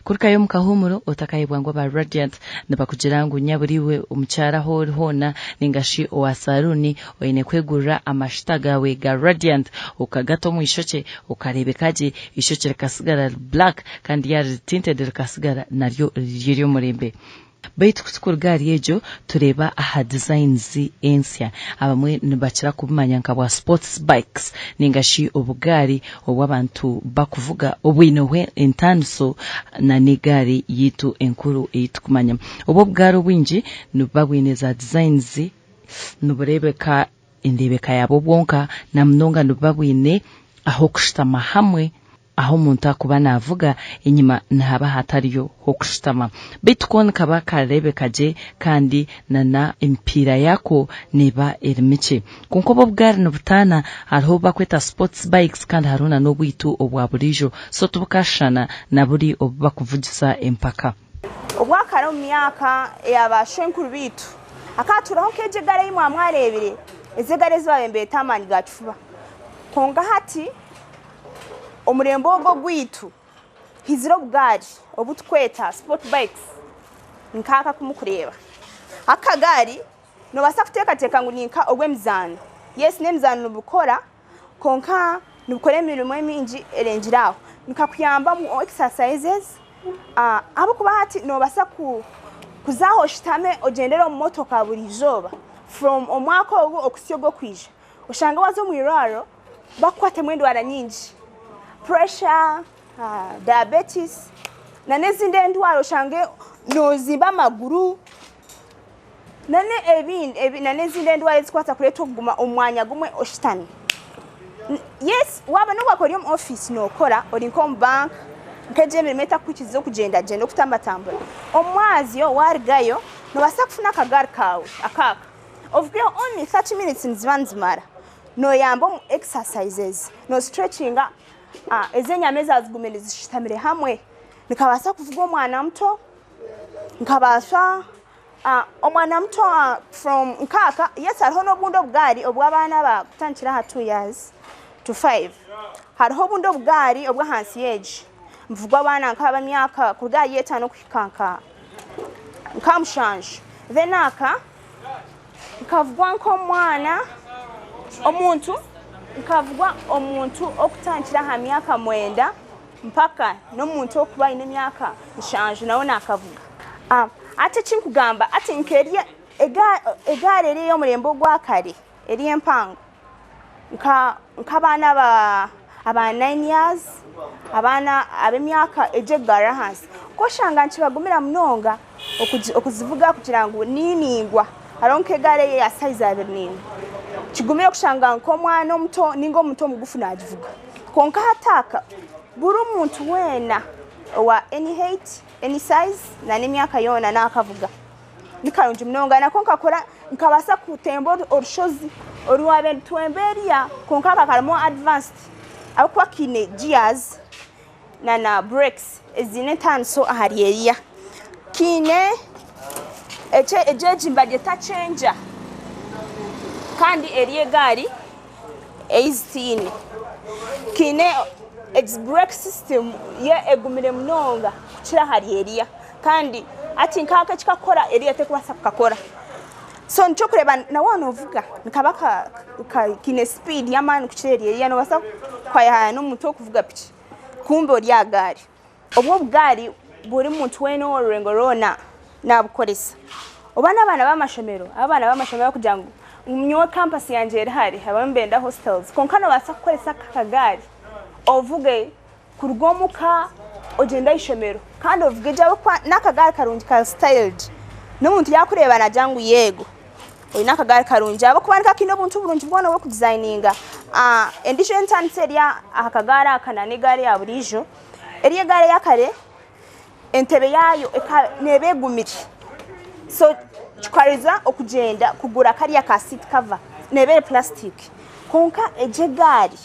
kurikayo mukahumuro otakayibwangwa ba Radiant nabakugirangu nyaburiwe umucyara hona ningashi owa saluni oyine kwegurira amashita gawe ga Radiant ukagato mu ishoke ukarebekaje ishoke rikasigara black kandi yari tinted rikasigara naryo ryo murembe baitu kutukurgari ejo tureba aha designs ensya abamwe nibakira kubimanya nkabwa sports bikes ningashi obugari obw'abantu bakuvuga obwinowe entanso na negari yitu enkuru eitukumanya obugari obwingi nubabwineza designs nuburebeka indebeka yabo bwonka na mnonga nubabwine aho kushitama hamwe aho umuntu akuba navuga inyuma ntaba hatariyo ho kushitama bitcoin kaba karebekaje kandi na impira yako neba erimice kunko bobwari nobutana hariho bakweta sports bikes kandi haruna no bwitu obwaburijo so tubukashana na buri obakuvugisa empaka obwakara mu myaka yabashenkuru bitu akaturaho keje gare imwe amwarebire ezegare zibabembe tamani gacuba konga hati omurembo ogo gwitu hiziro bugari obutkweta sport bikes nkaka kumukureba akagari no basa kuteka ngo ninka obwemizano yes nemizano bukora konka nubukore mirimo mingi erenjiraho nikakuyamba mu exercises abo kuba hati no basa kuzaho shitame ogendera mu motoka buri joba from omwako ogo okusyogo kwija ushanga wazo mu iraro bakwate mwendo ara nyingi pressure, diabetes, na nezinde ndwara ushange nozimba maguru nane na nezinde ndwara zikwata kuleto kuguma omwanya gumwe oshitani. Yes, waba no wakori mu office no kora ori nkom bank nkeje milimeter kukizo kugenda genda kutamba omwazi yo warigayo no basakufuna akagari kawe akaka of only 30 minutes nzibanzimara no yambo mu exercises no stretching ezenyameza azigumene zishitamire hamwe nikabasa kuvuga omwana mto nkabasha omwana mto from nkaka yes hariho nobundo bwari obw'abana ba kutankira ha 2 years to 5 hariho bundo bwari obwa hansi age mvuga abana nkaba myaka kurga yetano kwikanka nkamushanje then aka nkavugwa nko mwana omuntu nkavugwa omuntu okutankira ha myaka 9 mpaka no muntu okuba ine myaka nshanje nawo nakavuga ate chinkugamba ate nkeriye egare rero murembo gwa kare eri empango nkabana aba 9 years abana abemyaka ejegara hansi ko shanga nchibagumira mnonga okuzivuga kugira ngo niningwa aronke gare ya size abernini kigumira kushanga nko mwana omuto ningo omuto mugufu nagivuga konka hataka buri umuntu wena wa any height any size na nemyaka yona nakavuga nikarunje mnonga na konka kora nkabasa kutembo orushozi oruwabe twemberia konka kakaramo advanced akwa kine gears na brakes ezine tanso ahariyeya kine ejeje mbadye ta changer kandi eriye gari 18 kine brake system ye egumire mnonga kuchira hariyeya kandi ati nkaka kikakora eriye te kubasa kukakora so ncho kureba na wana uvuga nikabaka kine speed yamani kuchiriye no basa kwaya no muntu okuvuga piki kumbe ori agari obwo bugari buri muntu weno orengorona nabukoresa obana bamashomero abana bamashomero kujangu mnyo campus yanje erihari abambenda hostels konkano basa kukoresa kakagari ovuge kurgomuka ogenda ishomero kandi ovuge jawe kwa nakagari karungi ka styled no muntu yakureba na jangu yego oyi nakagari karungi abo kubandika kino buntu burungi bwona wo kudesigninga edition tanseria akagara akanane gari ya burijo eriye gari yakare entebe yayo nebegumiri so chukariza okugenda kugura kariya ka seat cover nebere plastic konka ejegari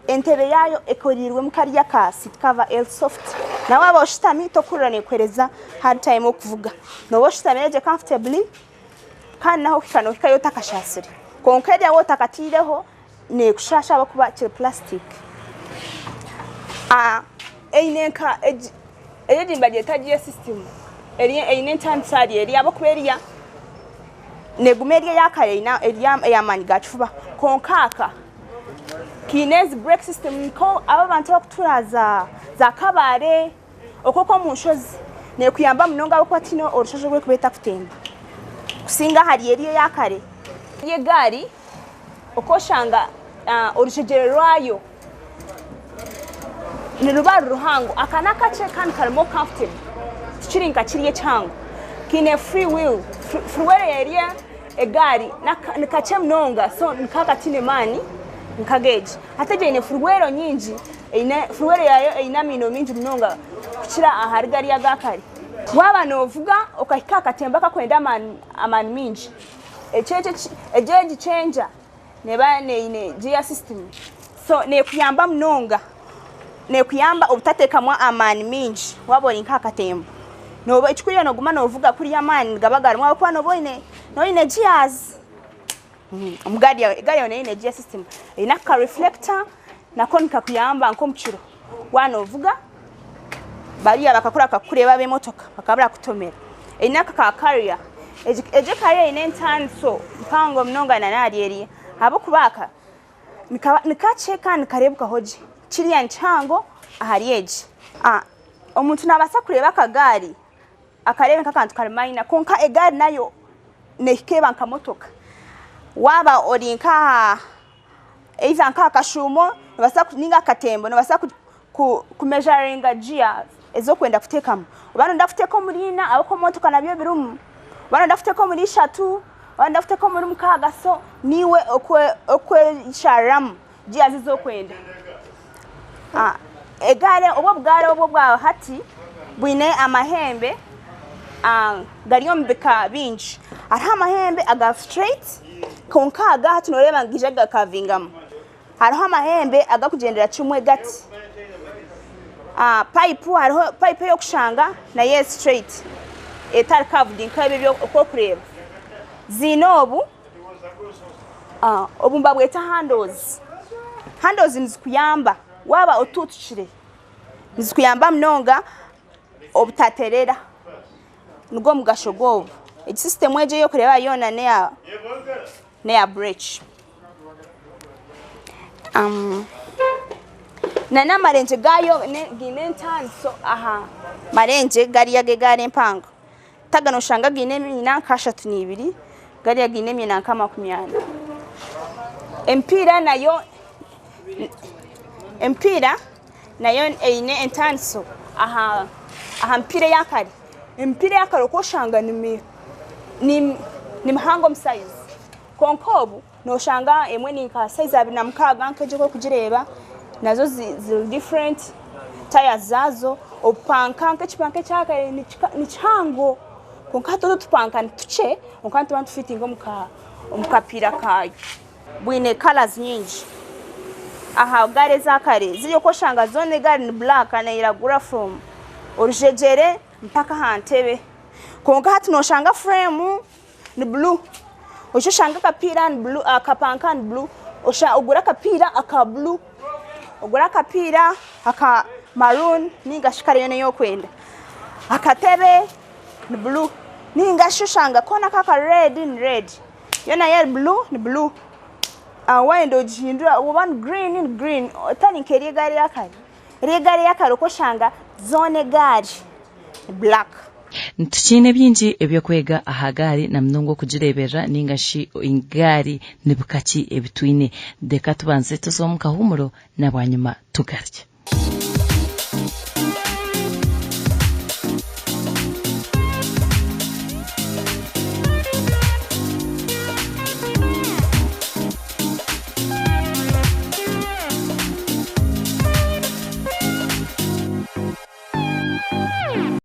entebe yayo ekorirwe mu kariya ka seat cover el soft na waba oshitami tokurane kwereza hard time okuvuga no oshitami eje comfortably kandi naho kikano kikayo takashasire konka ede wo takatireho ne kushasha bakuba kire plastic einenka erimba lyetagiye system erine ntandisali eri abo kuberia negumeria yakale ina eyamani gachuba konkaka kinezi brake system ko aba bantu bakuturaza za kabare okoko munshozi ne kuyamba munonga bakwatino orushoje gwe kubeta kutemba kusinga hari eri yakare ye gari okoshanga orujegere rwayo ni rubaru ruhango akana kace kandi karimo comfortable kirinka kiriye cyango kine free wheel freeway area egari nakace mnonga so nkakatine mani nkageje ateje ine freeway nyinji ine freeway yayo ina mino minji mnonga kira ahari gari ya gakari waba novuga okakakatemba kakwenda amani minji ejeje changer neba ine gear system so ne kuyamba mnonga ne kuyamba obutatekamwa amani minji wabona nkakatemba no ichikuye no guma novuga kuri amani gabagarwa kwa no boine no ine gears umugadi gari ine gear system ina ka reflector na konika kuyamba nkomchiro wanovuga bariya bakakura kakureba be motoka bakabura kutomera ina ka carrier eje carrier ine ntanso mpango mnonga na nariye abo kubaka nikacheka nikarebuka hoji kiriya nchango ahariyeje omuntu nabasa kureba kagari akarebe kakantu karimayina konka egari nayo nekeba nkamotoka waba orinka eiza nka kashumo nabasa kuninga katembo nabasa ku measuring gear ezokwenda kutekamo ubano ndafuteko murina abako motoka nabyo birumu ubano ndafuteko muri 3 ubano ndafuteko muri mukaga so niwe okwe sharam gear zizokwenda egare obwo bwa hati bwine amahembe gariyo mbeka binji ari amahembe aga straight konkaga hati noreba ngije gakavingamo ari amahembe aga kugendera chimwe gati pipe hariho pipe yo kushanga na yes straight etari curved nkabe byo uko kureba zinobu obumba bweta handles nzikuyamba waba otutuchire nzikuyamba mnonga obutaterera nugo mugashogovu system eje yo kureba yona ne ya bridge na marenje gayo gine ntanso aha marenje gari yage gari mpango tagano shanga gine mina kashatu nibiri gari yagine mina kama 10 empira nayo eine entanso aha mpira yakari empira yakari ko shanga ni mhango size konkobu no shanga emwe ni ka size abina mkaga nkeje ko kujireba nazo zi different tires zazo opanka nkechipanke chakare ni chango konkato tupanka tuche onkanto bantu fitting omukapira kayo bwine colors nyinji aha gare zakare ziriyo ko shanga zone gare ni black na iragura from orujegere mpaka hantebe konka hati no shanga frame ni blue osho shanga kapira ni blue akapanka ni blue osha ogura kapira aka blue ogura kapira aka maroon ninga shikare yone yo kwenda akatebe ni blue ninga shushanga kona kaka red ni red yona ya blue ni blue wendo jindura one green in green tani keri gari yakari ko shanga zone gari black ntukine byinji ebyo kwega ahagari na mnongo kujirebera ningashi ingari nibukaki ebitwine deka tubanze tuzomuka humuro nabanyuma tugarye